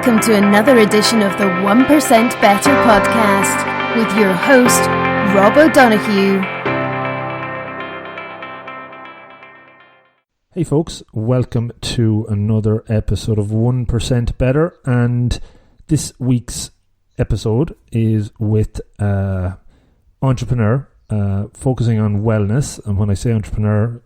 Welcome to another edition of the 1% Better podcast with your host, Rob O'Donoghue. Hey folks, welcome to another episode of 1% Better, and this week's episode is with entrepreneur focusing on wellness. And when I say entrepreneur,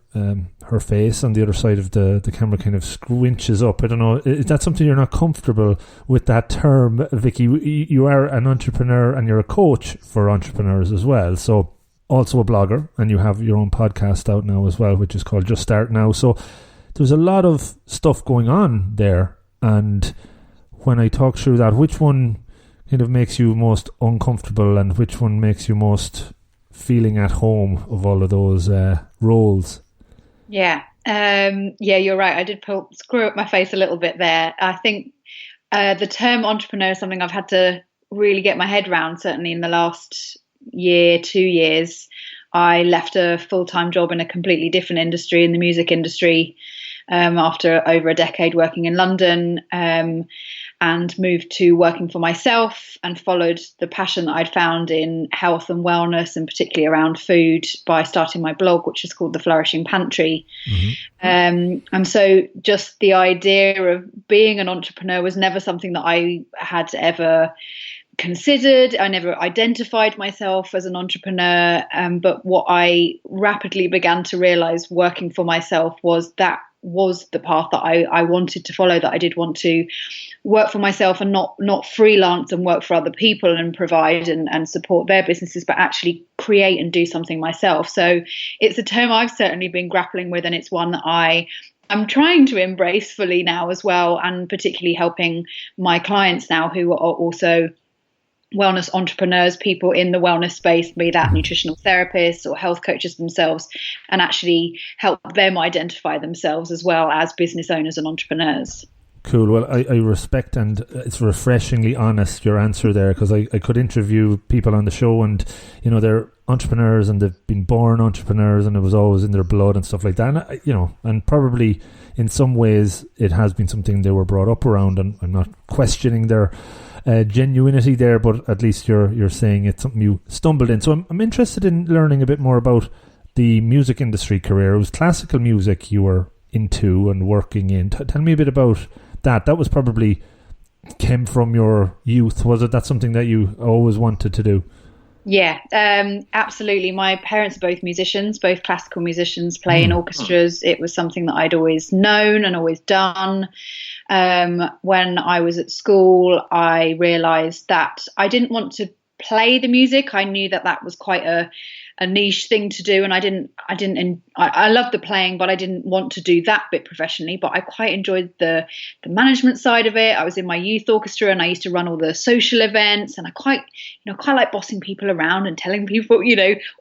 her face on the other side of the camera kind of squinches up. I don't know, is that something you're not comfortable with, that term, Vicky? You are an entrepreneur and you're a coach for entrepreneurs as well, so also a blogger, and you have your own podcast out now as well, which is called Just Start Now. So there's a lot of stuff going on there, and when I talk through that, which one kind of makes you most uncomfortable and which one makes you most feeling at home of all of those roles? Yeah, you're right. I did screw up my face a little bit there. I think the term entrepreneur is something I've had to really get my head around, certainly in the last year, 2 years. I left a full-time job in a completely different industry, in the music industry, after over a decade working in London, and moved to working for myself, and followed the passion that I'd found in health and wellness, and particularly around food, by starting my blog, which is called the Flourishing Pantry. Mm-hmm. And so just the idea of being an entrepreneur was never something that I had ever considered. I never identified myself as an entrepreneur, but what I rapidly began to realize working for myself was that was the path that I wanted to follow, that I did want to work for myself and not freelance and work for other people and provide and support their businesses, but actually create and do something myself. So it's a term I've certainly been grappling with, and it's one that I'm trying to embrace fully now as well, and particularly helping my clients now who are also wellness entrepreneurs, people in the wellness space, be that nutritional therapists or health coaches themselves, and actually help them identify themselves as well as business owners and entrepreneurs. Cool. Well, I respect, and it's refreshingly honest, your answer there, because I could interview people on the show and, you know, they're entrepreneurs and they've been born entrepreneurs and it was always in their blood and stuff like that. And, you know, and probably in some ways it has been something they were brought up around, and I'm not questioning their genuinity there, but at least you're saying it's something you stumbled in. So I'm interested in learning a bit more about the music industry career. It was classical music you were into and working in. Tell me a bit about that. That was probably came from your youth, was it? That's something that you always wanted to do? Yeah, absolutely. My parents are both musicians, both classical musicians, play in orchestras. It was something that I'd always known and always done. When I was at school, I realised that I didn't want to play the music. I knew that was quite a niche thing to do, and I loved the playing, but I didn't want to do that bit professionally. But I quite enjoyed the management side of it. I was in my youth orchestra, and I used to run all the social events, and I quite like bossing people around and telling people,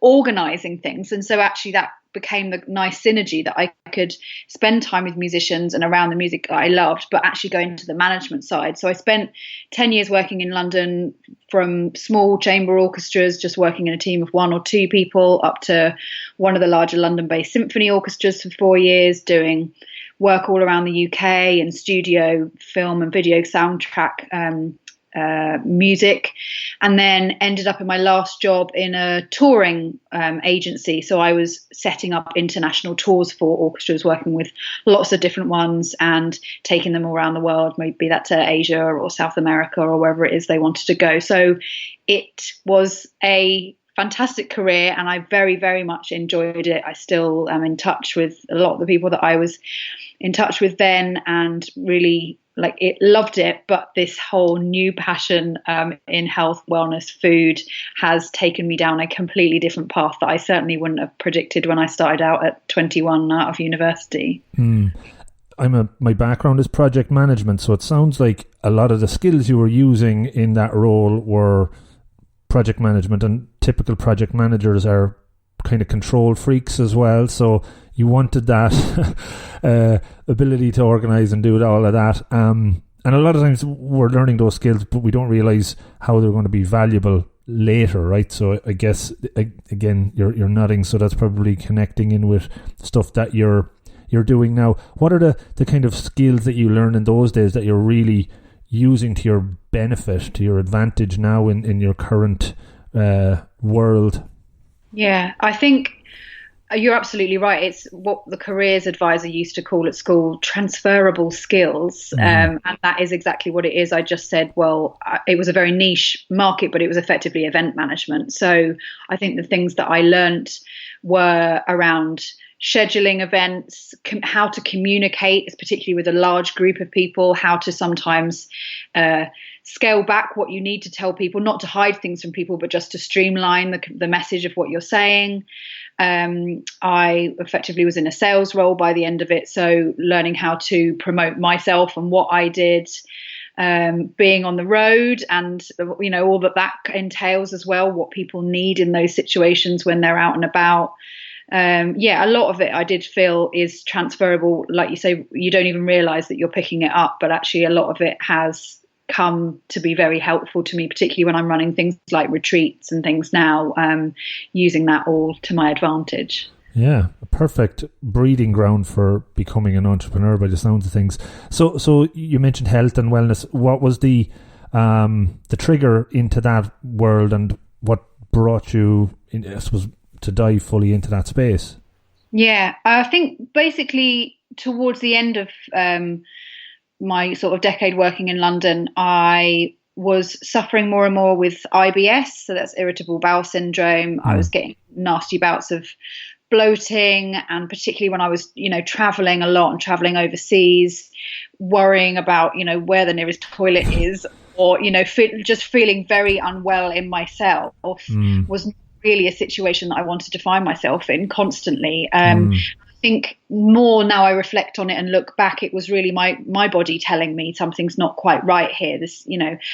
organising things. And so actually that became the nice synergy, that I could spend time with musicians and around the music that I loved, but actually go into the management side. So I spent 10 years working in London, from small chamber orchestras, just working in a team of 1 or 2 people, up to one of the larger London-based symphony orchestras for 4 years, doing work all around the UK and studio, film and video soundtrack music, and then ended up in my last job in a touring agency. So I was setting up international tours for orchestras, working with lots of different ones and taking them all around the world, maybe that to Asia or South America or wherever it is they wanted to go. So it was a fantastic career, and I very, very much enjoyed it. I still am in touch with a lot of the people that I was in touch with then, and really loved it. But this whole new passion in health, wellness, food has taken me down a completely different path that I certainly wouldn't have predicted when I started out at 21 out of university. My background is project management, so it sounds like a lot of the skills you were using in that role were project management, and typical project managers are kind of control freaks as well, so you wanted that ability to organise and do all of that, and a lot of times we're learning those skills but we don't realise how they're going to be valuable later, right? So I guess again you're nodding, so that's probably connecting in with stuff that you're doing now. What are the kind of skills that you learned in those days that you're really using to your benefit, to your advantage now in your current world? Yeah, I think you're absolutely right. It's what the careers advisor used to call at school transferable skills. And that is exactly what it is. I just said, well, it was a very niche market, but it was effectively event management. So I think the things that I learnt were around scheduling events, how to communicate, particularly with a large group of people, how to sometimes scale back what you need to tell people, not to hide things from people, but just to streamline the message of what you're saying. I effectively was in a sales role by the end of it, so learning how to promote myself and what I did, being on the road, and all that entails as well, what people need in those situations when they're out and about. A lot of it I did feel is transferable. Like you say, you don't even realize that you're picking it up, but actually a lot of it has come to be very helpful to me, particularly when I'm running things like retreats and things now, using that all to my advantage. Yeah, a perfect breeding ground for becoming an entrepreneur by the sounds of things. So you mentioned health and wellness. What was the trigger into that world, and what brought you, I suppose, to dive fully into that space? Yeah, I think basically towards the end of my sort of decade working in London, I was suffering more and more with IBS, so that's irritable bowel syndrome. I was getting nasty bouts of bloating, and particularly when I was, traveling a lot and traveling overseas, worrying about, where the nearest toilet is, or, just feeling very unwell in myself was really a situation that I wanted to find myself in constantly. I think more now I reflect on it and look back, it was really my body telling me something's not quite right here. This,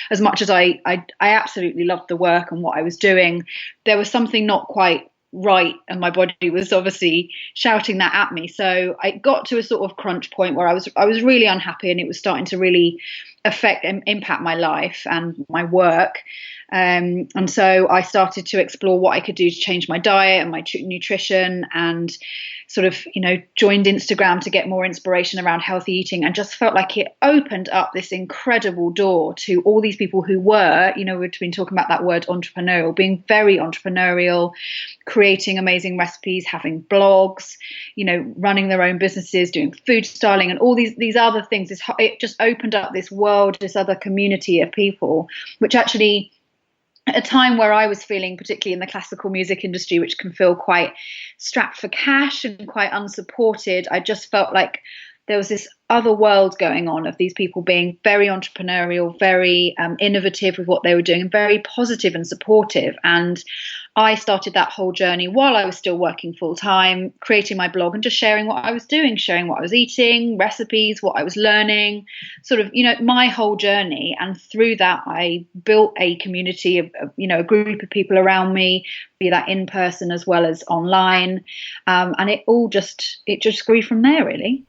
as much as I absolutely loved the work and what I was doing, there was something not quite right, and my body was obviously shouting that at me. So I got to a sort of crunch point where I was really unhappy, and it was starting to really affect and impact my life and my work. And so I started to explore what I could do to change my diet and my nutrition, and sort of, joined Instagram to get more inspiration around healthy eating, and just felt like it opened up this incredible door to all these people who were, we've been talking about that word entrepreneurial, being very entrepreneurial, creating amazing recipes, having blogs, running their own businesses, doing food styling and all these other things. It just opened up this world, this other community of people, which actually, at a time where I was feeling, particularly in the classical music industry, which can feel quite strapped for cash and quite unsupported, I just felt like there was this other world going on of these people being very entrepreneurial, very innovative with what they were doing, and very positive and supportive. And I started that whole journey while I was still working full time, creating my blog and just sharing what I was doing, sharing what I was eating, recipes, what I was learning, sort of, my whole journey. And through that, I built a community of a group of people around me, be that in person as well as online. And it just grew from there, really.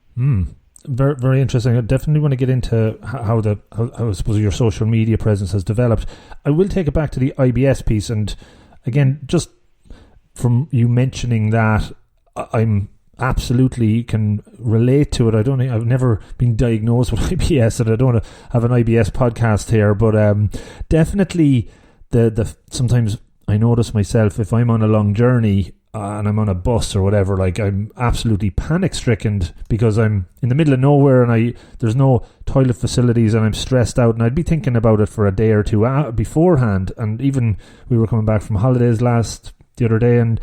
Very, very interesting. I definitely want to get into how I suppose your social media presence has developed. I will take it back to the IBS piece, and again, just from you mentioning that, I'm absolutely can relate to it. I've never been diagnosed with IBS, and I don't want to have an IBS podcast here, but definitely the sometimes I notice myself if I'm on a long journey and I'm on a bus or whatever, like I'm absolutely panic stricken because I'm in the middle of nowhere and there's no toilet facilities, and I'm stressed out, and I'd be thinking about it for a day or two beforehand. And even we were coming back from holidays the other day, and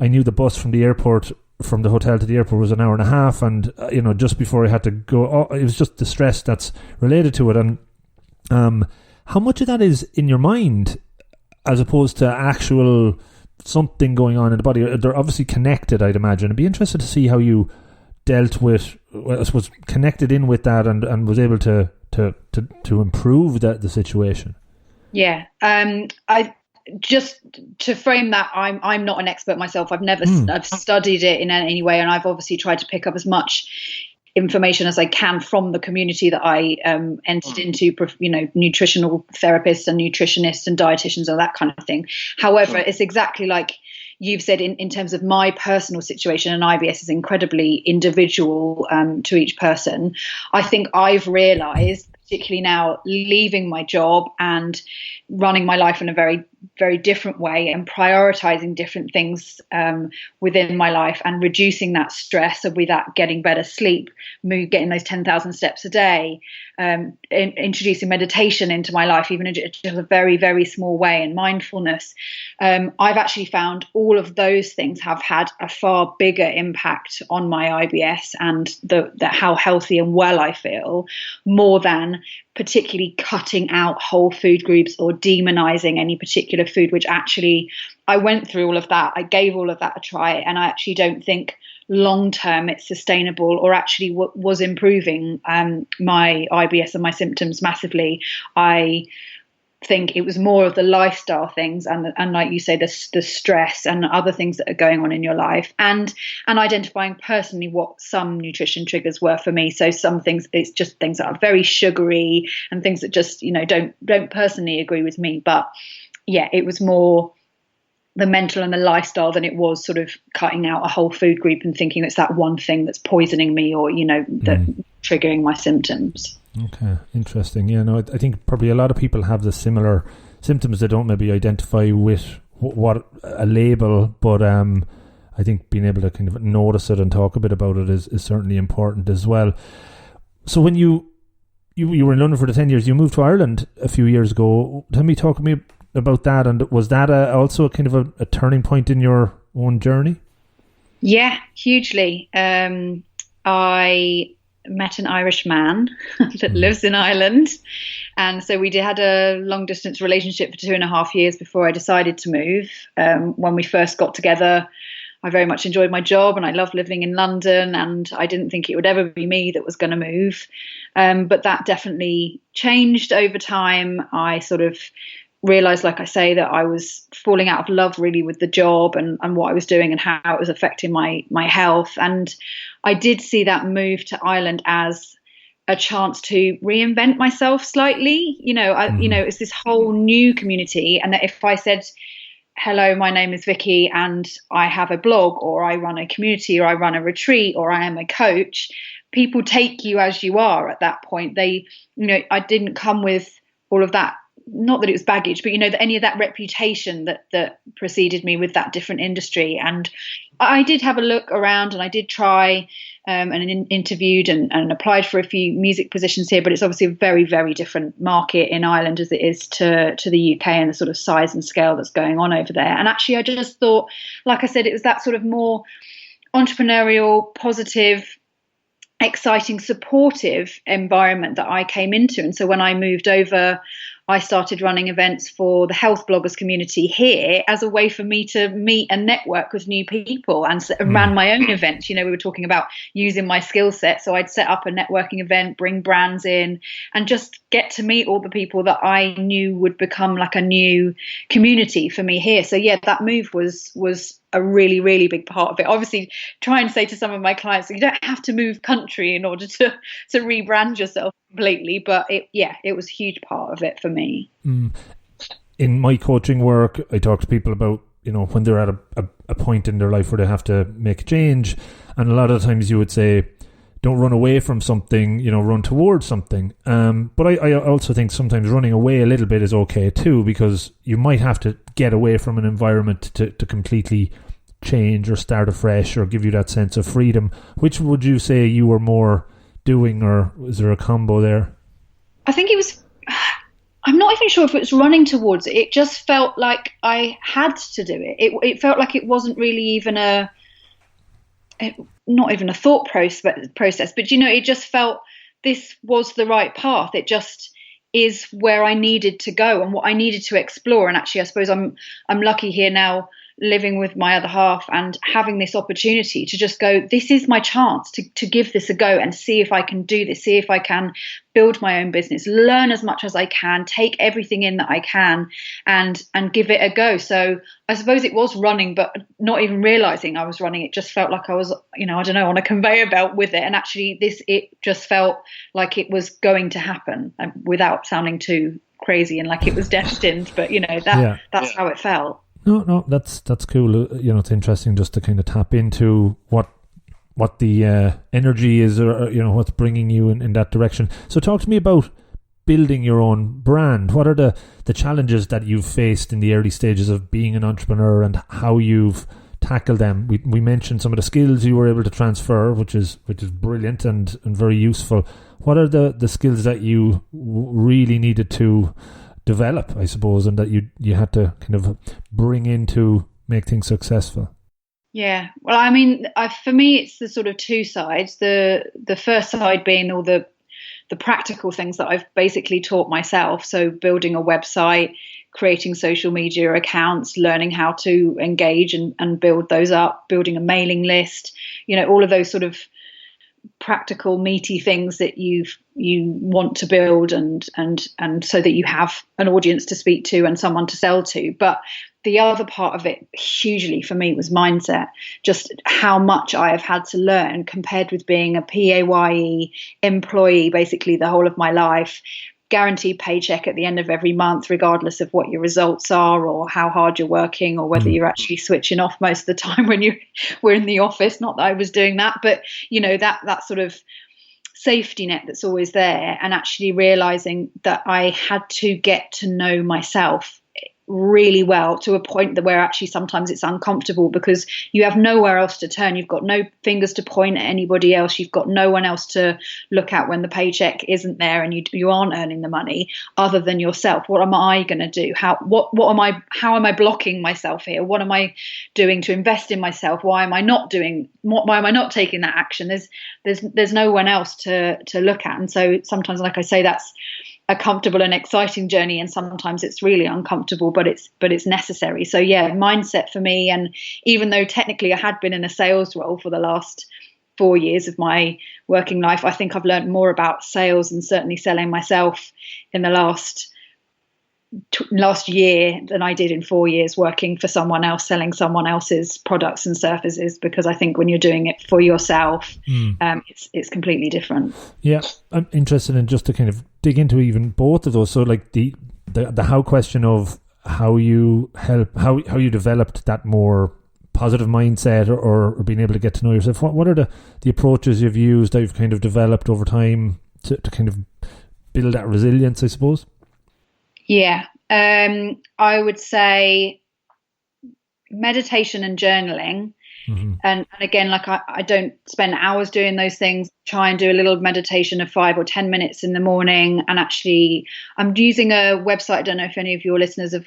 I knew the bus from the hotel to the airport was an hour and a half, and just before I had to go, it was just the stress that's related to it. And how much of that is in your mind as opposed to actual something going on in the body? They're obviously connected, I'd imagine. I'd be interested to see how you dealt with, I suppose, connected in with that and was able to improve the situation. Yeah. I just to frame that, I'm not an expert myself. I've studied it in any way, and I've obviously tried to pick up as much information as I can from the community that I entered into, nutritional therapists and nutritionists and dietitians and that kind of thing. However, it's exactly like you've said in terms of my personal situation, and IBS is incredibly individual to each person. I think I've realized, particularly now leaving my job and running my life in a very, very different way and prioritizing different things within my life and reducing that stress, so with that getting better sleep, getting those 10,000 steps a day, introducing meditation into my life, even in just a very, very small way, and mindfulness. I've actually found all of those things have had a far bigger impact on my IBS and the how healthy and well I feel, more than particularly cutting out whole food groups or demonizing any particular food, which actually I went through all of that. I gave all of that a try, and I actually don't think long term it's sustainable or actually was improving my IBS and my symptoms massively. I think it was more of the lifestyle things and like you say, the stress and other things that are going on in your life, and identifying personally what some nutrition triggers were for me. So some things, it's just things that are very sugary and things that just, don't personally agree with me. But yeah, it was more the mental and the lifestyle than it was sort of cutting out a whole food group and thinking it's that one thing that's poisoning me or, that triggering my symptoms. Okay, interesting. Yeah, no, I think probably a lot of people have the similar symptoms. They don't maybe identify with what a label, but I think being able to kind of notice it and talk a bit about it is certainly important as well. So when you were in London for the 10 years, you moved to Ireland a few years ago. Talk to me about that, and was that also a kind of a turning point in your own journey? Yeah, hugely. I met an Irish man that lives in Ireland, and so we had a long distance relationship for 2.5 years before I decided to move. When we first got together, I very much enjoyed my job and I loved living in London, and I didn't think it would ever be me that was going to move, but that definitely changed over time. I sort of realized, like I say, that I was falling out of love really with the job and what I was doing and how it was affecting my health. And I did see that move to Ireland as a chance to reinvent myself slightly. It's this whole new community. And that if I said, hello, my name is Vicky and I have a blog, or I run a community, or I run a retreat, or I am a coach, people take you as you are at that point. I didn't come with all of that, not that it was baggage, but any of that reputation that preceded me with that different industry. And I did have a look around, and I did try and interviewed and applied for a few music positions here, but it's obviously a very, very different market in Ireland as it is to the UK, and the sort of size and scale that's going on over there. And actually I just thought, like I said, it was that sort of more entrepreneurial, positive, exciting, supportive environment that I came into. And so when I moved over, I started running events for the health bloggers community here as a way for me to meet and network with new people, and ran my own events. We were talking about using my skill set. So I'd set up a networking event, bring brands in, and just get to meet all the people that I knew would become like a new community for me here. So yeah, that move was a really, really big part of it. Obviously, try and say to some of my clients, you don't have to move country in order to rebrand yourself completely, but it was a huge part of it for me. In my coaching work, I talk to people about when they're at a point in their life where they have to make a change, and a lot of times you would say, don't run away from something, run towards something. But I also think sometimes running away a little bit is okay too, because you might have to get away from an environment to completely change or start afresh or give you that sense of freedom. Which would you say you were more doing, or is there a combo there? I think it was, I'm not even sure if it was running towards it. It just felt like I had to do it. It felt like it wasn't really even not even a thought process, but it just felt this was the right path. It just is where I needed to go and what I needed to explore. And actually, I suppose I'm lucky here now, living with my other half and having this opportunity to just go, this is my chance to give this a go and see if I can do this, see if I can build my own business, learn as much as I can, take everything in that I can and give it a go. So I suppose it was running, but not even realizing I was running. It just felt like I was, I don't know, on a conveyor belt with it. And actually it just felt like it was going to happen, without sounding too crazy and like it was destined. But, that's how it felt. No, that's cool. It's interesting just to kind of tap into what the energy is, or what's bringing you in that direction. So talk to me about building your own brand. What are the challenges that you've faced in the early stages of being an entrepreneur and how you've tackled them? We mentioned some of the skills you were able to transfer, which is brilliant and very useful. What are the skills that you really needed to develop, I suppose, and that you had to kind of bring in to make things successful? Yeah, well, I mean, for me, it's the sort of two sides. The first side being all the practical things that I've basically taught myself. So building a website, creating social media accounts, learning how to engage and build those up, building a mailing list, all of those sort of practical, meaty things that you want to build and so that you have an audience to speak to and someone to sell to. But the other part of it hugely for me was mindset, just how much I have had to learn compared with being a PAYE employee basically the whole of my life, guaranteed paycheck at the end of every month, regardless of what your results are or how hard you're working or whether you're actually switching off most of the time when you were in the office. Not that I was doing that, but that sort of safety net that's always there, and actually realizing that I had to get to know myself really well to a point that where actually sometimes it's uncomfortable because you have nowhere else to turn. You've got no fingers to point at anybody else. You've got no one else to look at when the paycheck isn't there and you aren't earning the money other than yourself. What am I going to do? How am I blocking myself here? What am I doing to invest in myself? Why am I not taking that action? There's no one else to look at. And so sometimes, like I say, that's a comfortable and exciting journey, and sometimes it's really uncomfortable, but it's necessary. So yeah, mindset for me. And even though technically I had been in a sales role for the last 4 years of my working life, I think I've learned more about sales and certainly selling myself in the last year than I did in 4 years working for someone else, selling someone else's products and services, because I think when you're doing it for yourself, it's completely different. Yeah, I'm interested in just to kind of dig into even both of those. So like the how question of how you developed that more positive mindset or being able to get to know yourself. What are the approaches you've used that you've kind of developed over time to kind of build that resilience, I suppose? Yeah, I would say meditation and journaling. Mm-hmm. And again, like I don't spend hours doing those things. Try and do a little meditation of 5 or 10 minutes in the morning. And actually, I'm using a website. I don't know if any of your listeners have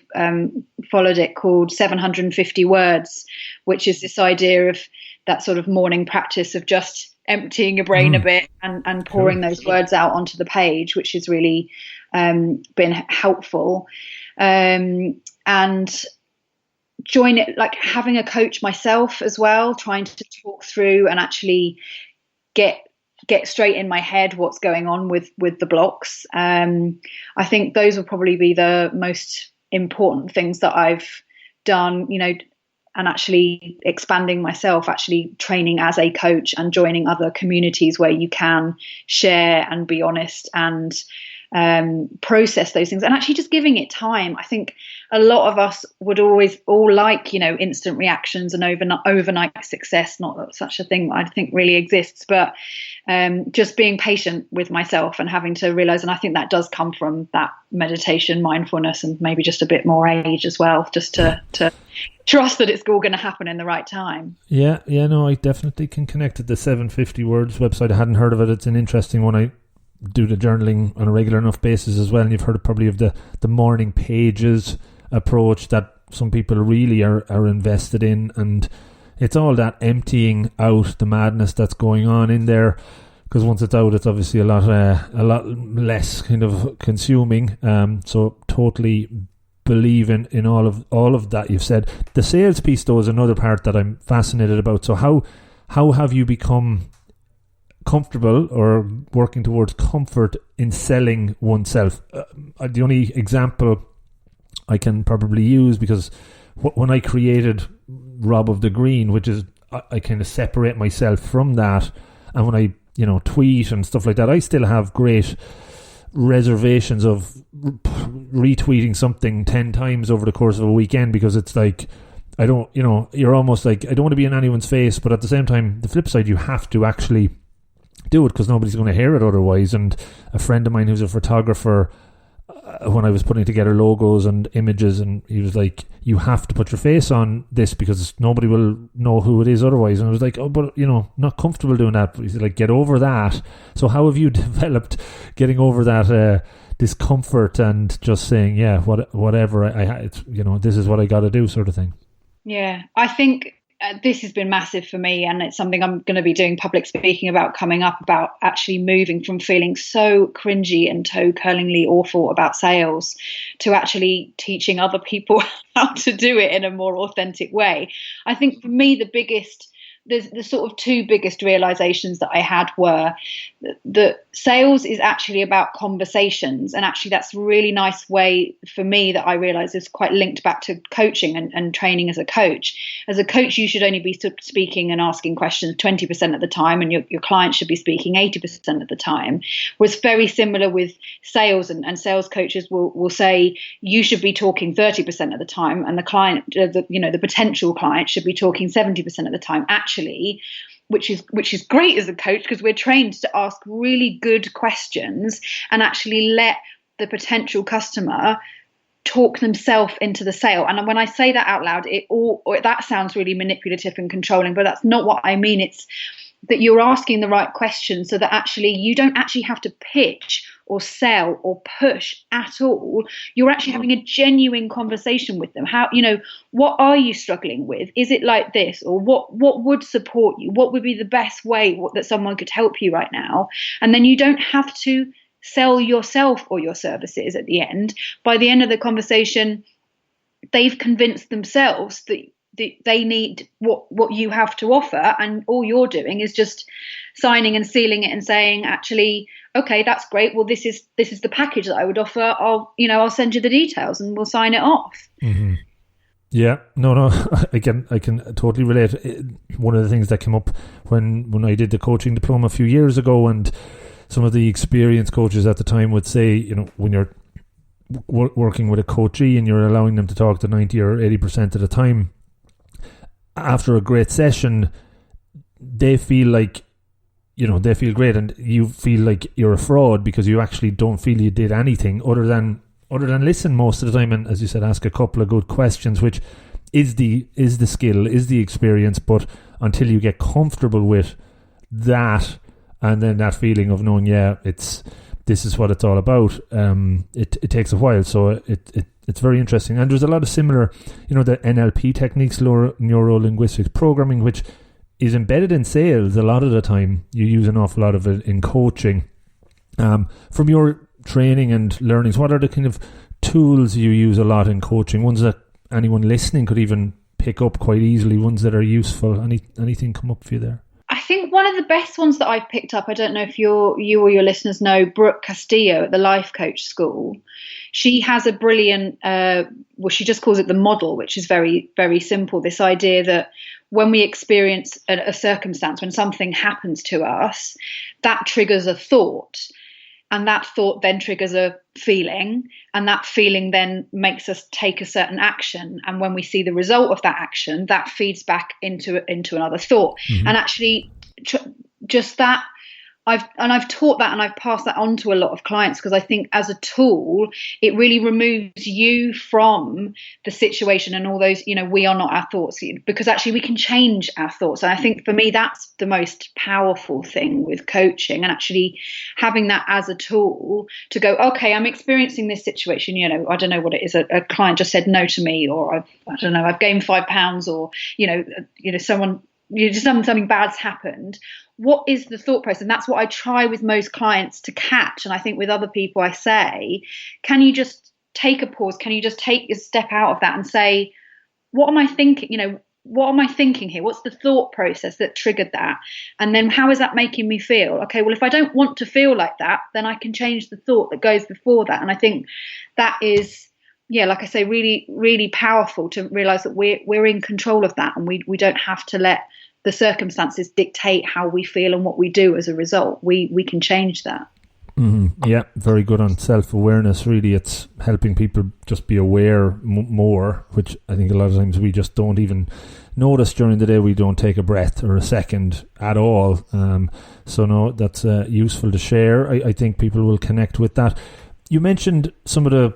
followed it, called 750 Words, which is this idea of that sort of morning practice of just emptying your brain a bit and pouring those words out onto the page, which has really been helpful. And join it, like having a coach myself as well, trying to talk through and actually get straight in my head what's going on with the blocks. I think those will probably be the most important things that I've done, and actually expanding myself, actually training as a coach and joining other communities where you can share and be honest and process those things, and actually just giving it time. I think a lot of us would always all like, instant reactions and overnight success. Not that such a thing I think really exists, but just being patient with myself and having to realize, and I think that does come from that meditation, mindfulness, and maybe just a bit more age as well, just to trust that it's all going to happen in the right time. Yeah, no, I definitely can connect to the 750 Words website. I hadn't heard of it. It's an interesting one. I do the journaling on a regular enough basis as well, and you've heard probably of the morning pages approach that some people really are invested in, and it's all that emptying out the madness that's going on in there, because once it's out, it's obviously a lot less kind of consuming. So totally believe in all of that you've said. The sales piece though is another part that I'm fascinated about. So how have you become comfortable or working towards comfort in selling oneself? The only example I can probably use, because when I created Rob of the Green, which is I kind of separate myself from that, and when I tweet and stuff like that, I still have great reservations of retweeting something 10 times over the course of a weekend, because it's like I don't, you're almost like, I don't want to be in anyone's face, but at the same time, the flip side, you have to actually do it because nobody's going to hear it otherwise. And a friend of mine who's a photographer, when I was putting together logos and images, and he was like, you have to put your face on this because nobody will know who it is otherwise. And I was like, oh, but not comfortable doing that. But he's like, get over that. So how have you developed getting over that discomfort and just saying, yeah, whatever, this is what I got to do, sort of thing? Yeah, I think this has been massive for me, and it's something I'm going to be doing public speaking about coming up, about actually moving from feeling so cringy and toe-curlingly awful about sales to actually teaching other people how to do it in a more authentic way. I think for me, the sort of two biggest realizations that I had were that sales is actually about conversations, and actually that's a really nice way for me that I realize is quite linked back to coaching and training as a coach. As a coach, you should only be speaking and asking questions 20% of the time, and your client should be speaking 80% of the time. Was very similar with sales, and sales coaches will say you should be talking 30% of the time, and the client, the potential client, should be talking 70% of the time. Actually, which is great as a coach, because we're trained to ask really good questions and actually let the potential customer talk themselves into the sale. And when I say that out loud, that sounds really manipulative and controlling, but that's not what I mean. It's that you're asking the right questions so that actually you don't actually have to pitch or sell or push at all. You're actually having a genuine conversation with them. How, what are you struggling with? Is it like this? Or what would support you? What would be the best way that someone could help you right now? And then you don't have to sell yourself or your services at the end. By the end of the conversation, they've convinced themselves that they need what you have to offer, and all you're doing is just signing and sealing it and saying, actually, okay, that's great, well, this is the package that I would offer. I'll send you the details and we'll sign it off. Mm-hmm. Yeah, no, I can totally relate. One of the things that came up when I did the coaching diploma a few years ago, and some of the experienced coaches at the time would say, when you're working with a coachee and you're allowing them to talk to 90 or 80% of the time, after a great session, they feel like, they feel great, and you feel like you're a fraud because you actually don't feel you did anything other than listen most of the time, and, as you said, ask a couple of good questions, which is the skill, is the experience. But until you get comfortable with that, and then that feeling of knowing, this is what it's all about, it takes a while. So it's very interesting. And there's a lot of similar, the NLP techniques, neuro-linguistics programming, which is embedded in sales a lot of the time. You use an awful lot of it in coaching. From your training and learnings, what are the kind of tools you use a lot in coaching? Ones that anyone listening could even pick up quite easily, ones that are useful. Anything come up for you there? I think one of the best ones that I've picked up, I don't know if you or your listeners know Brooke Castillo at the Life Coach School. She has a brilliant, she just calls it the model, which is very, very simple. This idea that when we experience a circumstance, when something happens to us, that triggers a thought. And that thought then triggers a feeling, and that feeling then makes us take a certain action. And when we see the result of that action, that feeds back into another thought. Mm-hmm. And actually, just that, I've taught that, and I've passed that on to a lot of clients, because I think as a tool, it really removes you from the situation and all those, we are not our thoughts, because actually we can change our thoughts. And I think for me, that's the most powerful thing with coaching, and actually having that as a tool to go, okay, I'm experiencing this situation, I don't know what it is. A client just said no to me, or I've gained 5 pounds, or, something bad's happened. What is the thought process? And that's what I try with most clients to catch. And I think with other people, I say, can you just take a pause? Can you just take a step out of that and say, what am I thinking? What am I thinking here? What's the thought process that triggered that? And then how is that making me feel? Okay, well, if I don't want to feel like that, then I can change the thought that goes before that. And I think that is, like I say, really, really powerful to realize that we're in control of that, and we don't have to let the circumstances dictate how we feel and what we do as a result. We can change that. Yeah, very good on self-awareness. Really, it's helping people just be aware more, which I think a lot of times we just don't even notice during the day. We don't take a breath or a second at all. So no, that's useful to share. I think people will connect with that. You mentioned some of the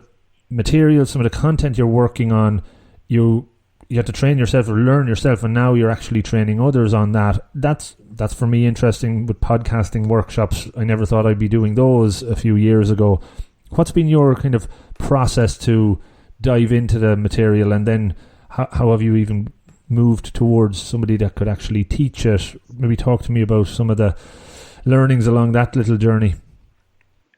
materials, some of the content you're working on. You have to train yourself or learn yourself, and now you're actually training others on that. That's for me interesting with podcasting workshops. I never thought I'd be doing those a few years ago. What's been your kind of process to dive into the material, and then how have you even moved towards somebody that could actually teach it? Maybe talk to me about some of the learnings along that little journey.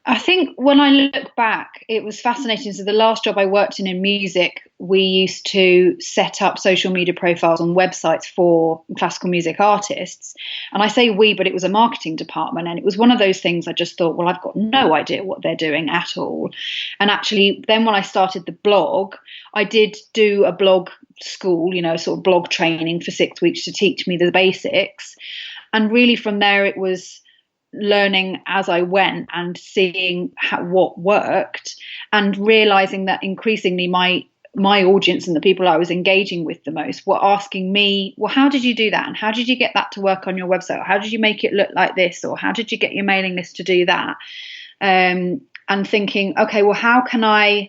I think when I look back, it was fascinating. So the last job I worked in music, we used to set up social media profiles on websites for classical music artists. And I say we, but it was a marketing department. And it was one of those things I just thought, well, I've got no idea what they're doing at all. And actually, then when I started the blog, I did do a blog school, sort of blog training for 6 weeks to teach me the basics. And really from there, it was learning as I went and seeing what worked, and realizing that increasingly my audience and the people I was engaging with the most were asking me, well, how did you do that? And how did you get that to work on your website? Or how did you make it look like this? Or how did you get your mailing list to do that? And thinking, okay, well, how can I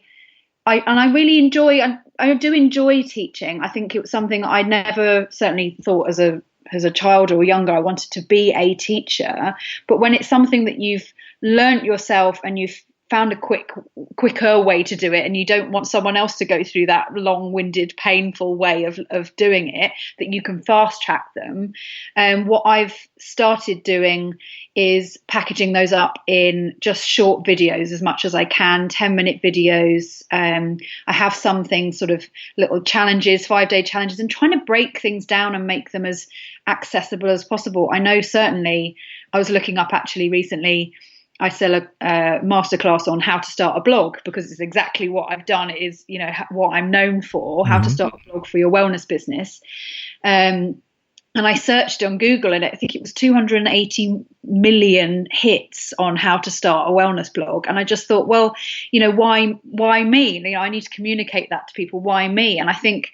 really enjoy, I do enjoy teaching. I think it was something I never certainly thought as a child or younger I wanted to be a teacher. But when it's something that you've learnt yourself and you've found a quicker way to do it, and you don't want someone else to go through that long-winded, painful way of doing it, that you can fast track them. What I've started doing is packaging those up in just short videos as much as I can, 10-minute videos. I have some things, sort of little challenges, 5-day challenges, and trying to break things down and make them as accessible as possible. I know certainly, I was looking up actually recently, I sell a masterclass on how to start a blog, because it's exactly what I've done. It is, what I'm known for, how to start a blog for your wellness business. And I searched on Google, and I think it was 280 million hits on how to start a wellness blog. And I just thought, well, why me? I need to communicate that to people. Why me? And I think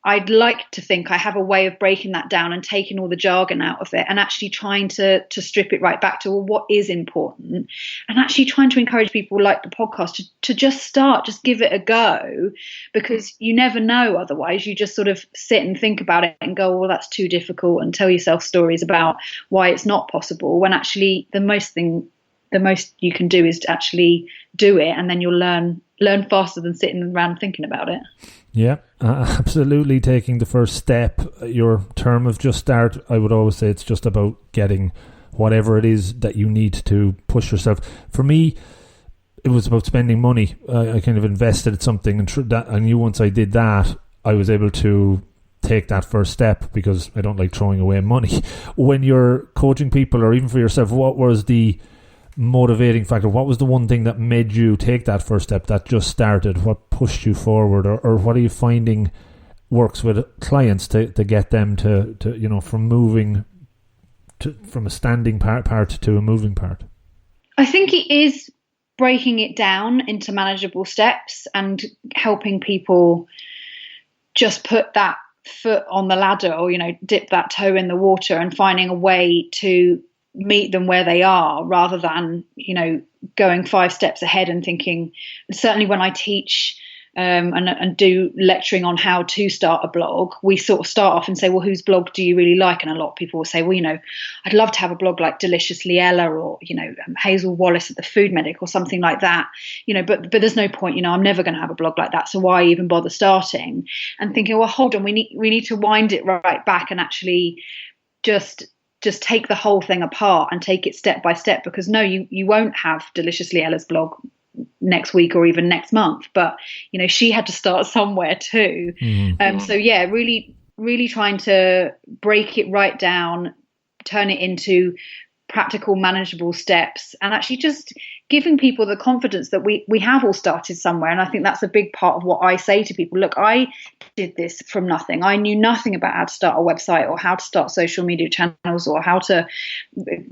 I'd like to think I have a way of breaking that down and taking all the jargon out of it, and actually trying to strip it right back to, well, what is important, and actually trying to encourage people like the podcast to just start, just give it a go, because you never know otherwise. You just sort of sit and think about it and go, well, that's too difficult, and tell yourself stories about why it's not possible, when actually the most you can do is to actually do it, and then you'll learn faster than sitting around thinking about it. Yeah, absolutely. Taking the first step. Your term of just start, I would always say it's just about getting whatever it is that you need to push yourself. For me, it was about spending money. I kind of invested something, and I knew once I did that, I was able to take that first step, because I don't like throwing away money. When you're coaching people, or even for yourself, what was the motivating factor? What was the one thing that made you take that first step, that just started? What pushed you forward, or what are you finding works with clients to get them to from moving from a standing part to a moving part? I think it is breaking it down into manageable steps and helping people just put that foot on the ladder, or dip that toe in the water, and finding a way to meet them where they are, rather than going 5 steps ahead and thinking. Certainly when I teach and do lecturing on how to start a blog, we sort of start off and say, well, whose blog do you really like? And a lot of people will say, well, I'd love to have a blog like Deliciously Ella, or Hazel Wallace at the Food Medic, or something like that, but there's no point, I'm never going to have a blog like that, so why even bother starting? And thinking, well, hold on, we need to wind it right back, and actually just take the whole thing apart and take it step by step, because no, you won't have Deliciously Ella's blog next week or even next month, but she had to start somewhere too. So yeah, really trying to break it right down, turn it into practical, manageable steps, and actually just giving people the confidence that we have all started somewhere. And I think that's a big part of what I say to people. Look, I did this from nothing. I knew nothing about how to start a website or how to start social media channels or how to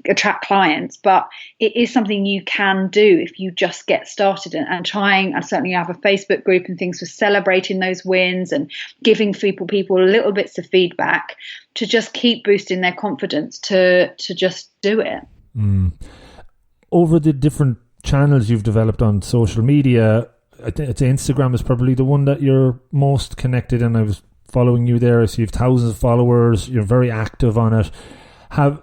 attract clients, but it is something you can do if you just get started and trying. And certainly have a Facebook group and things for celebrating those wins and giving people little bits of feedback to just keep boosting their confidence to just do it. Over the different channels you've developed on social media, I think Instagram is probably the one that you're most connected in. I was following you there. I see you have thousands of followers. You're very active on it.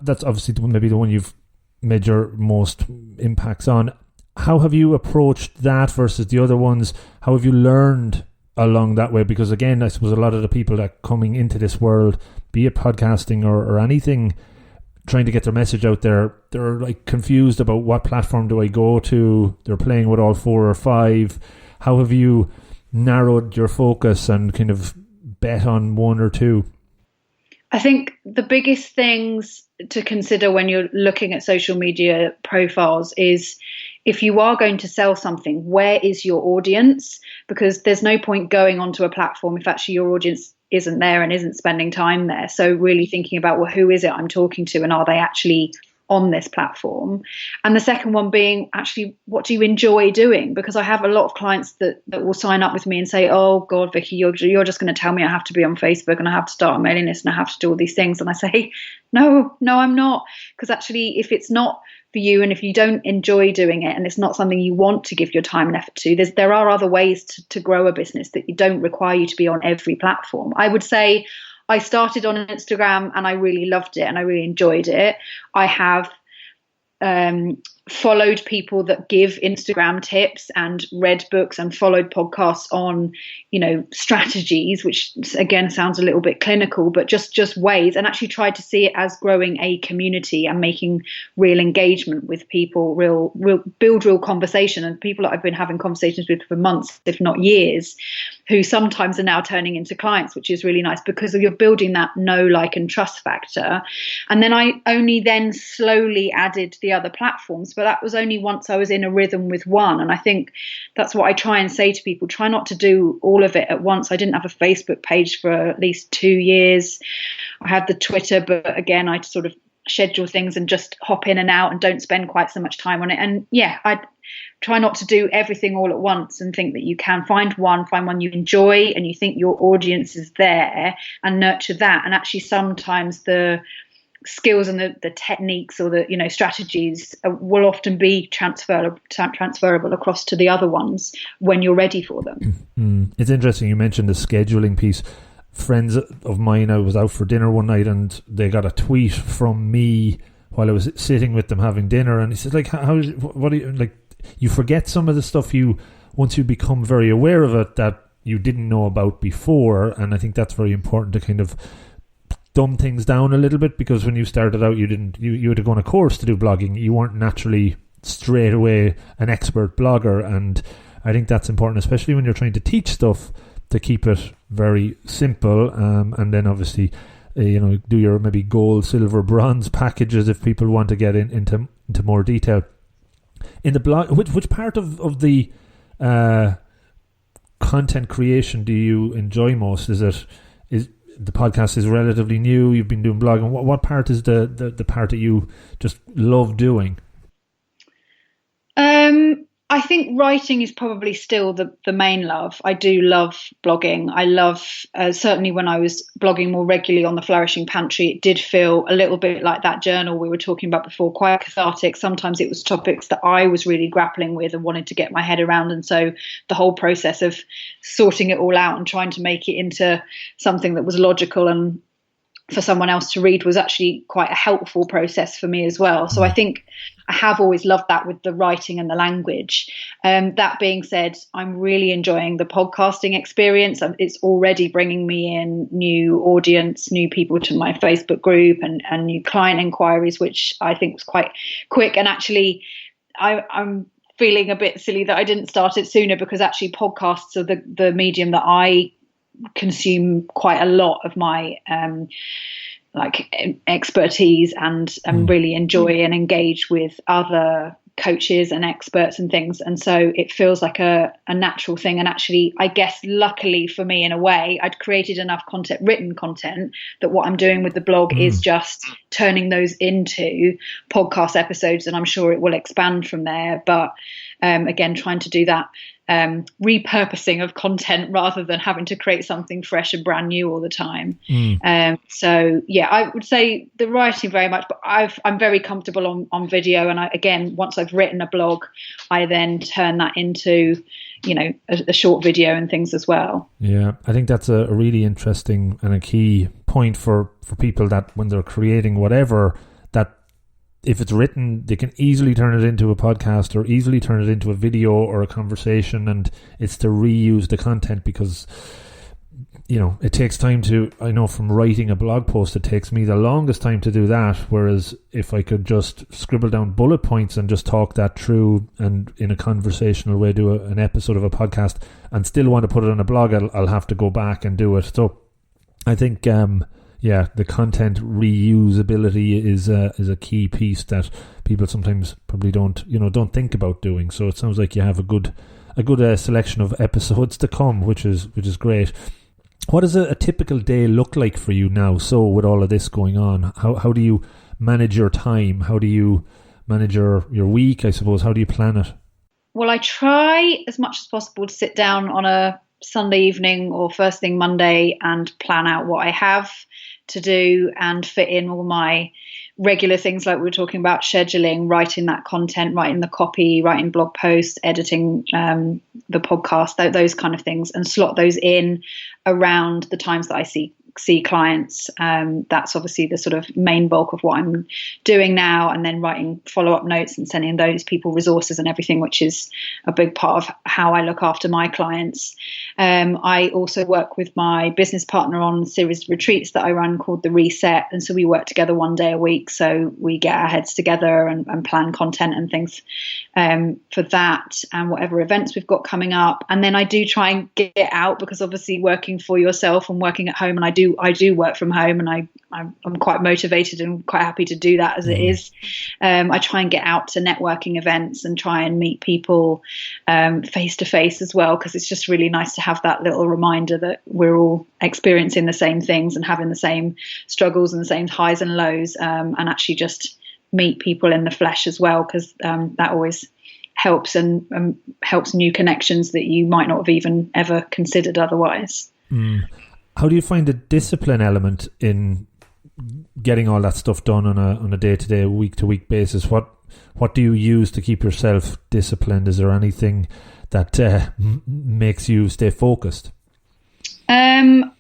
That's obviously maybe the one you've made your most impacts on. How have you approached that versus the other ones? How have you learned along that way? Because again, I suppose a lot of the people that coming into this world, be it podcasting or anything, trying to get their message out there, they're like confused about what platform do I go to. They're playing with all 4 or 5. How have you narrowed your focus and kind of bet on 1 or 2? I think the biggest things to consider when you're looking at social media profiles is, if you are going to sell something, where is your audience? Because there's no point going onto a platform if actually your audience isn't there and isn't spending time there. So really thinking about, well, who is it I'm talking to, and are they actually on this platform? And the second one being, actually, what do you enjoy doing? Because I have a lot of clients that will sign up with me and say, oh God, Vicky, you're just going to tell me I have to be on Facebook and I have to start a mailing list and I have to do all these things. And I say, no, I'm not. Because actually, if it's not for you and if you don't enjoy doing it and it's not something you want to give your time and effort to, there are other ways to grow a business that don't require you to be on every platform. I would say I started on Instagram and I really loved it and I really enjoyed it. I have followed people that give Instagram tips and read books and followed podcasts on, strategies, which again sounds a little bit clinical, but just ways, and actually tried to see it as growing a community and making real engagement with people, build real conversation, and people that I've been having conversations with for months, if not years, who sometimes are now turning into clients, which is really nice because you're building that know, like, and trust factor. And then I only then slowly added the other platforms, but that was only once I was in a rhythm with one. And I think that's what I try and say to people: try not to do all of it at once. I didn't have a Facebook page for at least 2 years. I had the Twitter, but again, I sort of schedule things and just hop in and out and don't spend quite so much time on it. And yeah, I try not to do everything all at once and think that you can find one you enjoy and you think your audience is there, and nurture that. And actually sometimes the skills and the techniques or the strategies will often be transferable across to the other ones when you're ready for them. It's interesting you mentioned the scheduling piece. Friends of mine, I was out for dinner one night and they got a tweet from me while I was sitting with them having dinner, and he said, like, what do you, like, you forget some of the stuff once you become very aware of it that you didn't know about before. And I think that's very important to kind of dumb things down a little bit, because when you started out, you had to go on a course to do blogging. You weren't naturally straight away an expert blogger, and I think that's important, especially when you're trying to teach stuff, to keep it very simple, and then obviously do your maybe gold, silver, bronze packages if people want to get into more detail. In the blog, which part of the content creation do you enjoy most? Is the podcast is relatively new? You've been doing blogging. What part is the part that you just love doing? I think writing is probably still the main love. I do love blogging. I love, certainly when I was blogging more regularly on the Flourishing Pantry, it did feel a little bit like that journal we were talking about before, quite cathartic. Sometimes it was topics that I was really grappling with and wanted to get my head around. And so the whole process of sorting it all out and trying to make it into something that was logical and for someone else to read was actually quite a helpful process for me as well. So I think I have always loved that with the writing and the language. That being said, I'm really enjoying the podcasting experience. It's already bringing me in new audience, new people to my Facebook group, and new client inquiries, which I think was quite quick. And actually, I'm feeling a bit silly that I didn't start it sooner, because actually podcasts are the medium that I consume quite a lot of my expertise and really enjoy and engage with other coaches and experts and things. And so it feels like a natural thing. And actually, I guess luckily for me, in a way, I'd created enough content, written content, that what I'm doing with the blog is just turning those into podcast episodes. And I'm sure it will expand from there. But again, trying to do that repurposing of content rather than having to create something fresh and brand new all the time. So yeah, I would say the writing very much, but I'm very comfortable on video. And again, once I've written a blog, I then turn that into, a short video and things as well. Yeah, I think that's a really interesting and a key point for people, that when they're creating whatever, that if it's written, they can easily turn it into a podcast or easily turn it into a video or a conversation, and it's to reuse the content, because it takes time to, I know from writing a blog post, it takes me the longest time to do that, whereas if I could just scribble down bullet points and just talk that through and in a conversational way do an episode of a podcast and still want to put it on a blog, I'll have to go back and do it. So I think the content reusability is a key piece that people sometimes probably don't think about doing. So it sounds like you have a good selection of episodes to come, which is great. What does a typical day look like for you now? So with all of this going on, how do you manage your time? How do you manage your week, I suppose? How do you plan it? Well, I try as much as possible to sit down on a Sunday evening or first thing Monday and plan out what I have to do and fit in all my regular things, like we were talking about, scheduling, writing that content, writing the copy, writing blog posts, editing the podcast, those kind of things, and slot those in around the times that I see clients. That's obviously the sort of main bulk of what I'm doing now, and then writing follow-up notes and sending those people resources and everything, which is a big part of how I look after my clients. I also work with my business partner on a series of retreats that I run called The Reset, and so we work together one day a week, so we get our heads together and plan content and things for that and whatever events we've got coming up. And then I do try and get out, because obviously working for yourself and working at home, and I do work from home, and I'm quite motivated and quite happy to do that as it is. I try and get out to networking events and try and meet people face to face as well, because it's just really nice to have that little reminder that we're all experiencing the same things and having the same struggles and the same highs and lows, and actually just meet people in the flesh as well, because that always helps and helps new connections that you might not have even ever considered otherwise. How do you find the discipline element in getting all that stuff done on a day-to-day, week-to-week basis? What do you use to keep yourself disciplined? Is there anything that makes you stay focused? I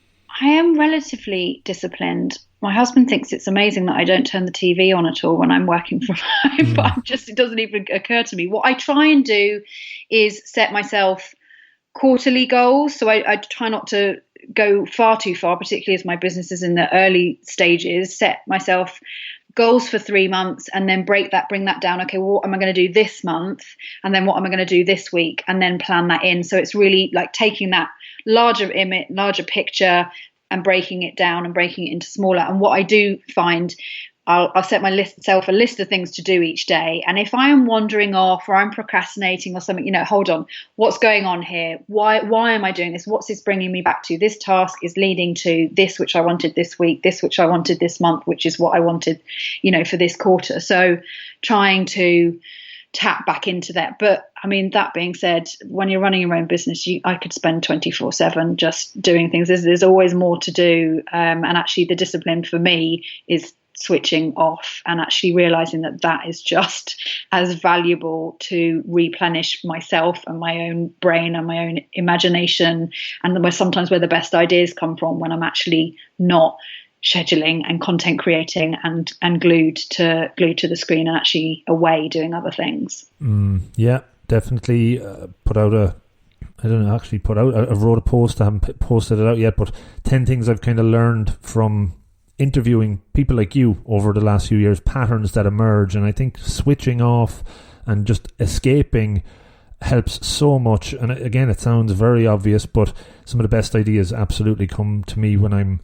am relatively disciplined. My husband thinks it's amazing that I don't turn the TV on at all when I'm working from home, but it doesn't even occur to me. What I try and do is set myself quarterly goals. So I try not to go far too far, particularly as my business is in the early stages. Set myself goals for 3 months and then bring that down. Okay, well, what am I going to do this month? And then what am I going to do this week? And then plan that in. So it's really like taking that larger image, larger picture, and breaking it down and breaking it into smaller. And what I do find, I'll set myself a list of things to do each day. And if I am wandering off or I'm procrastinating or something, hold on, what's going on here? Why am I doing this? What's this bringing me back to? This task is leading to this, which I wanted this week, this, which I wanted this month, which is what I wanted, for this quarter. So trying to tap back into that. But I mean, that being said, when you're running your own business, I could spend 24/7 just doing things. There's always more to do. And actually the discipline for me is switching off and actually realizing that is just as valuable to replenish myself and my own brain and my own imagination, and sometimes where the best ideas come from, when I'm actually not scheduling and content creating and glued to the screen and actually away doing other things. Yeah, definitely. I wrote a post. I haven't posted it out yet, but 10 things I've kind of learned from interviewing people like you over the last few years, patterns that emerge. And I think switching off and just escaping helps so much. And again, it sounds very obvious, but some of the best ideas absolutely come to me when I'm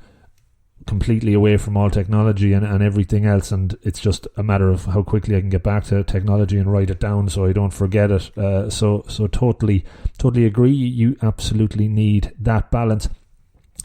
completely away from all technology and everything else, and it's just a matter of how quickly I can get back to technology and write it down so I don't forget it. So totally agree. You absolutely need that balance.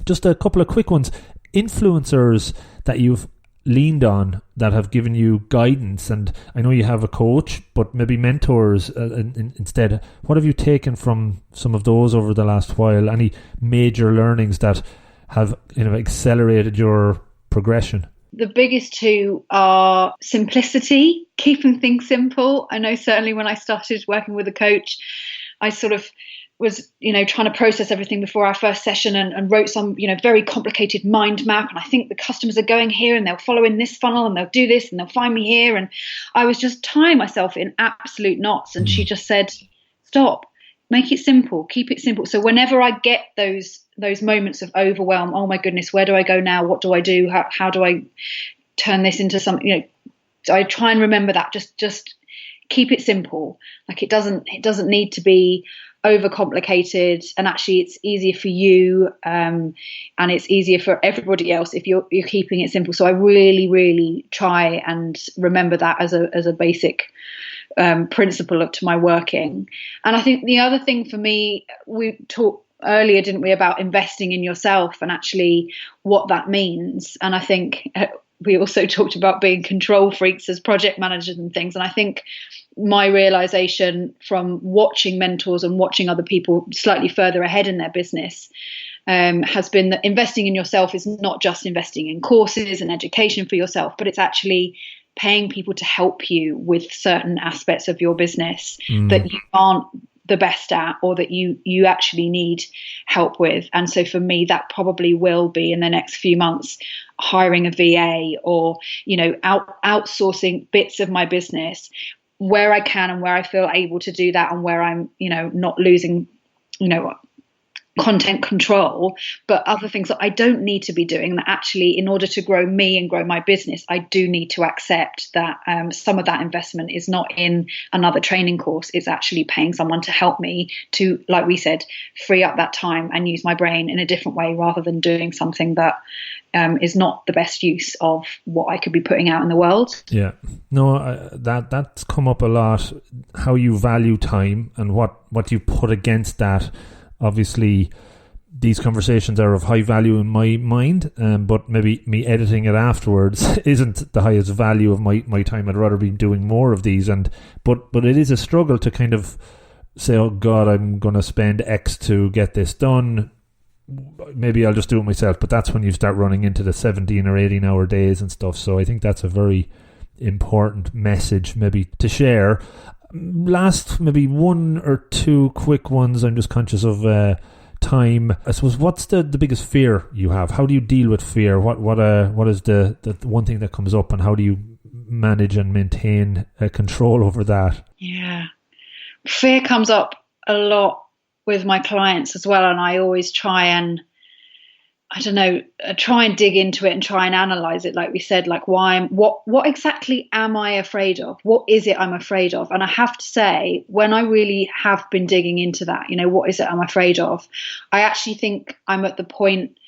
Just a couple of quick ones. Influencers that you've leaned on that have given you guidance, and I know you have a coach, but maybe mentors instead. What have you taken from some of those over the last while? Any major learnings that have accelerated your progression? The biggest two are simplicity, keeping things simple. I know certainly when I started working with a coach, I sort of was, trying to process everything before our first session and wrote some, very complicated mind map. And I think the customers are going here and they'll follow in this funnel and they'll do this and they'll find me here. And I was just tying myself in absolute knots. And she just said, stop, make it simple, keep it simple. So whenever I get those moments of overwhelm, oh my goodness, where do I go now? What do I do? How do I turn this into something? So I try and remember that just keep it simple. Like it doesn't need to be overcomplicated, and actually it's easier for you and it's easier for everybody else if you're keeping it simple. So I really try and remember that as a basic principle to my working. And I think the other thing for me, we talked earlier, didn't we, about investing in yourself and actually what that means. And I think we also talked about being control freaks as project managers and things. And I think my realization from watching mentors and watching other people slightly further ahead in their business has been that investing in yourself is not just investing in courses and education for yourself, but it's actually paying people to help you with certain aspects of your business that you aren't the best at, or that you actually need help with. And so for me, that probably will be in the next few months hiring a VA or, outsourcing bits of my business where I can and where I feel able to do that, and where I'm, not losing, content control, but other things that I don't need to be doing, that actually in order to grow me and grow my business, I do need to accept that some of that investment is not in another training course. It's actually paying someone to help me to, like we said, free up that time and use my brain in a different way, rather than doing something that is not the best use of what I could be putting out in the world. Yeah, no, that's come up a lot, how you value time and what you put against that. Obviously, these conversations are of high value in my mind, but maybe me editing it afterwards isn't the highest value of my time. I'd rather be doing more of these, but it is a struggle to kind of say, oh God, I'm going to spend X to get this done. Maybe I'll just do it myself. But that's when you start running into the 17 or 18 hour days and stuff. So I think that's a very important message maybe to share. Last, maybe one or two quick ones. I'm just conscious of time. I suppose, what's the biggest fear you have? How do you deal with fear? What is the one thing that comes up, and how do you manage and maintain control over that? Yeah, fear comes up a lot with my clients as well, and I always try and dig into it and try and analyze it, like we said, like what exactly am I afraid of? What is it I'm afraid of? And I have to say, when I really have been digging into that, what is it I'm afraid of? I actually think I'm at the point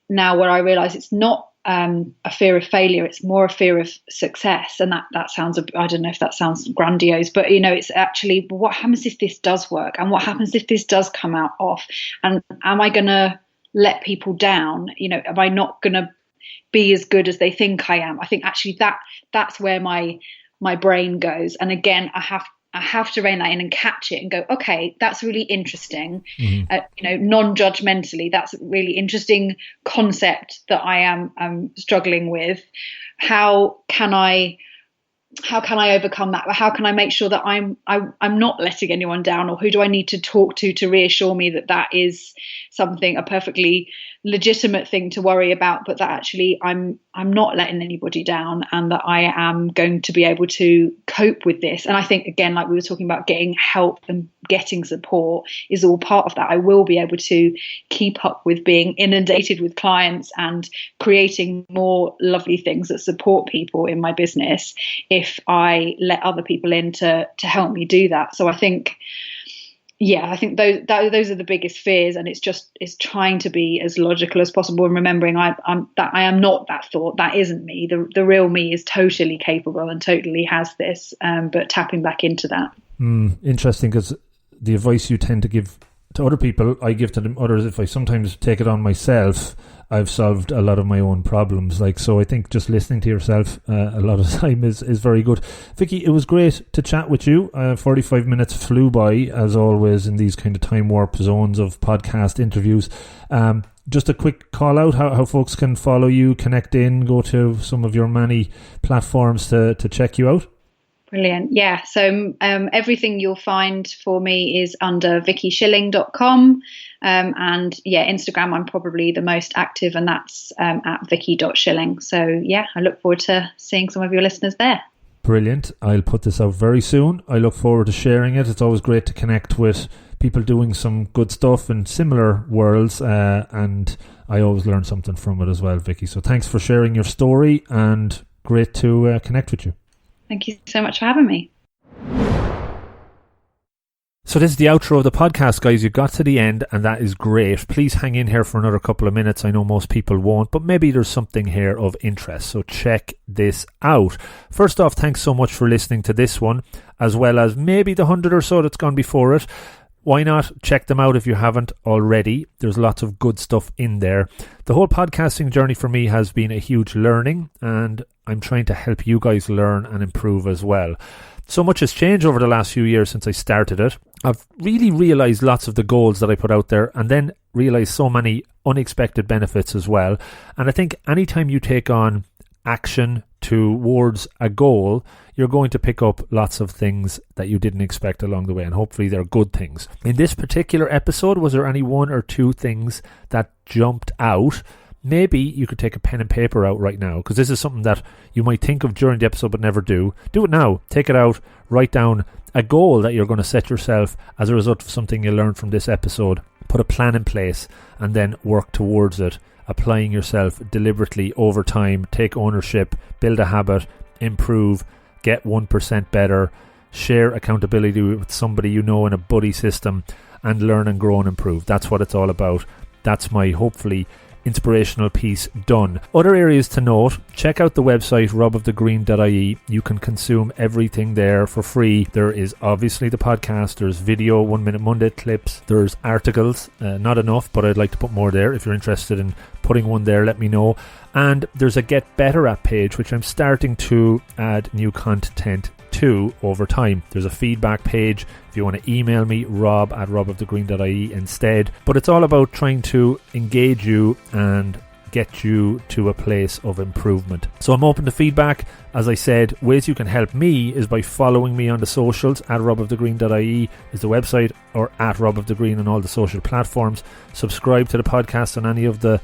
now where I realize it's not a fear of failure, it's more a fear of success. And that sounds, I don't know if that sounds grandiose, but it's actually, what happens if this does work? And what happens if this does come out off? And am I going to let people down? Am I not going to be as good as they think I am? I think actually that's where my brain goes. And again, I have to rein that in and catch it and go, okay, that's really interesting. Non-judgmentally, that's a really interesting concept that I am struggling with. How can I overcome that? How can I make sure that I'm not letting anyone down? Or who do I need to talk to reassure me that is something, a perfectly legitimate thing to worry about, but that actually I'm not letting anybody down, and that I am going to be able to cope with this. And I think, again, like we were talking about, getting help and getting support is all part of that. I will be able to keep up with being inundated with clients and creating more lovely things that support people in my business if I let other people in to help me do that. So I think, Yeah, I think those are the biggest fears, and it's trying to be as logical as possible and remembering I am not that thought. That isn't me. The real me is totally capable and totally has this. But tapping back into that. Interesting, because the advice you tend to give to other people, I give to them others. If I sometimes take it on myself, I've solved a lot of my own problems. So I think just listening to yourself a lot of the time is very good. Vicky, it was great to chat with you. 45 minutes flew by, as always, in these kind of time warp zones of podcast interviews. Just a quick call out, how folks can follow you, connect in, go to some of your many platforms to check you out. Brilliant. Yeah. So everything you'll find for me is under vickyshilling.com. And yeah, Instagram, I'm probably the most active, and that's at vicky.shilling. So yeah, I look forward to seeing some of your listeners there. Brilliant. I'll put this out very soon. I look forward to sharing it. It's always great to connect with people doing some good stuff in similar worlds, and I always learn something from it as well, Vicky. So thanks for sharing your story, and great to connect with you. Thank you so much for having me. So this is the outro of the podcast, guys. You got to the end, and that is great. Please hang in here for another couple of minutes. I know most people won't, but maybe there's something here of interest. So check this out. First off, thanks so much for listening to this one, as well as maybe the 100 or so that's gone before it. Why not check them out if you haven't already? There's lots of good stuff in there. The whole podcasting journey for me has been a huge learning, and I'm trying to help you guys learn and improve as well. So much has changed over the last few years since I started it. I've really realised lots of the goals that I put out there, and then realised so many unexpected benefits as well. And I think anytime you take on action towards a goal, you're going to pick up lots of things that you didn't expect along the way, and hopefully they're good things. In this particular episode, was there any one or two things that jumped out? Maybe you could take a pen and paper out right now, because this is something that you might think of during the episode but never do. Do it now. Take it out. Write down a goal that you're going to set yourself as a result of something you learned from this episode. Put a plan in place and then work towards it, applying yourself deliberately over time. Take ownership, build a habit, improve, get 1% better, share accountability with somebody you know in a buddy system, and learn and grow and improve. That's what it's all about. That's my, hopefully, inspirational piece done. Other areas to note: check out the website robofthegreen.ie. You can consume everything there for free. There is obviously the podcast, there's video 1 Minute Monday clips, there's articles, not enough, but I'd like to put more there. If you're interested in putting one there, let me know. And there's a Get Better app page, which I'm starting to add new content to over time. There's a feedback page if you want to email me, rob@robofthegreen.ie instead. But it's all about trying to engage you and get you to a place of improvement. So I'm open to feedback. As I said, ways you can help me is by following me on the socials. @robofthegreen.ie is the website, or @robofthegreen on all the social platforms. Subscribe to the podcast on any of the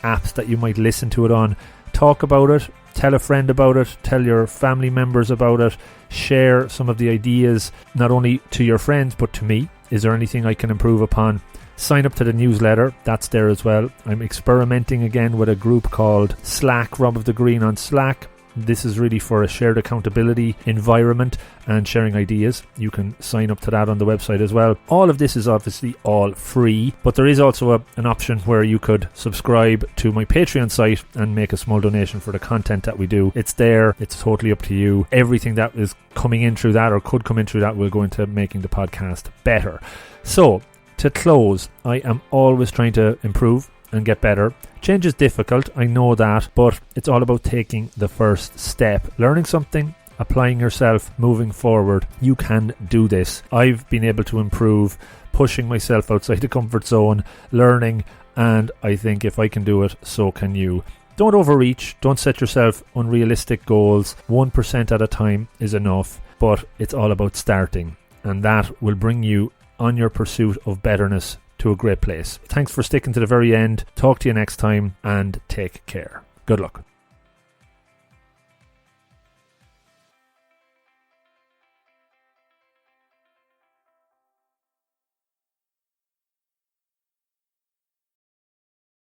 apps that you might listen to it on. Talk about it. Tell a friend about it. Tell your family members about it. Share some of the ideas, not only to your friends, but to me. Is there anything I can improve upon? Sign up to the newsletter. That's there as well. I'm experimenting again with a group called Slack, Rob of the Green on Slack. This is really for a shared accountability environment and sharing ideas. You can sign up to that on the website as well. All of this is obviously all free, but there is also an option where you could subscribe to my Patreon site and make a small donation for the content that we do. It's there. It's totally up to you. Everything that is coming in through that, or could come in through that, will go into making the podcast better. So, to close, I am always trying to improve and get better. Change is difficult, I know that, but it's all about taking the first step. Learning something, applying yourself, moving forward. You can do this. I've been able to improve, pushing myself outside the comfort zone, learning, and I think if I can do it, so can you. Don't overreach, don't set yourself unrealistic goals. 1% at a time is enough, but it's all about starting, and that will bring you on your pursuit of betterness to a great place. Thanks for sticking to the very end. Talk to you next time, and take care. Good luck.